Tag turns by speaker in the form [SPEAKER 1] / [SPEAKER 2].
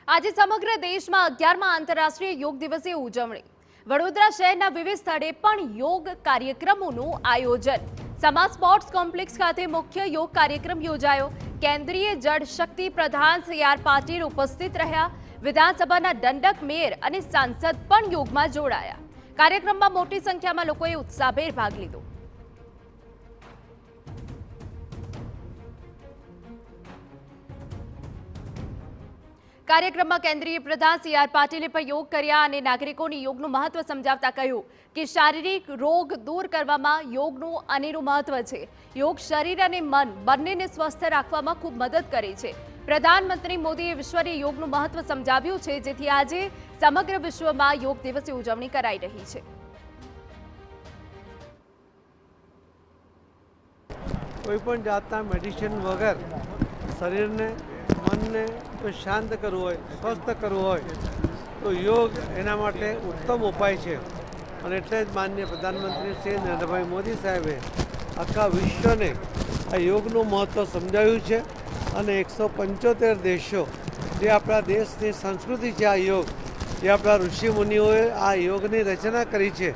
[SPEAKER 1] આજે સમગ્ર દેશમાં 11મા આંતરરાષ્ટ્રીય યોગ દિવસની ઉજવણી। વડોદરા શહેરના વિવિધ સ્થળે પણ યોગ કાર્યક્રમોનું આયોજન। સમા સ્પોર્ટ્સ કોમ્પ્લેક્સ ખાતે મુખ્ય યોગ કાર્યક્રમ યોજાયો। કેન્દ્રીય જળ શક્તિ પ્રધાન સી.આર. પાટીલ ઉપસ્થિત રહ્યા। વિધાનસભાના દંડક મેયર અને સાંસદ પણ યોગમાં જોડાયા। કાર્યક્રમમાં મોટી સંખ્યામાં લોકોએ ઉત્સાહભેર ભાગ લીધો। કાર્યક્રમમાં કેન્દ્રીય પ્રધાન સી.આર. પાટીલે પણ યોગ કર્યા અને નાગરિકોને યોગનું મહત્વ સમજાવતા કહ્યું કે શારીરિક રોગ દૂર કરવામાં યોગનું અનેરું મહત્વ છે। યોગ શરીર અને મન બંનેને સ્વસ્થ રાખવામાં ખૂબ મદદ કરે છે। પ્રધાનમંત્રી મોદીએ વિશ્વને યોગનું મહત્વ સમજાવ્યું છે, જેથી આજે સમગ્ર વિશ્વમાં યોગ દિવસની ઉજવણી કરાઈ રહી છે।
[SPEAKER 2] કોઈપણ જાતના મેડિસિન વગર શરીરને મનને તો શાંત કરવું હોય, સ્વસ્થ કરવું હોય તો યોગ એના માટે ઉત્તમ ઉપાય છે। અને એટલે જ માનનીય પ્રધાનમંત્રી શ્રી નરેન્દ્રભાઈ મોદી સાહેબે આખા વિશ્વને આ યોગનું મહત્ત્વ સમજાવ્યું છે। અને 175 દેશો જે આપણા દેશની સંસ્કૃતિ છે, આ યોગ જે આપણા ઋષિ મુનિઓએ આ યોગની રચના કરી છે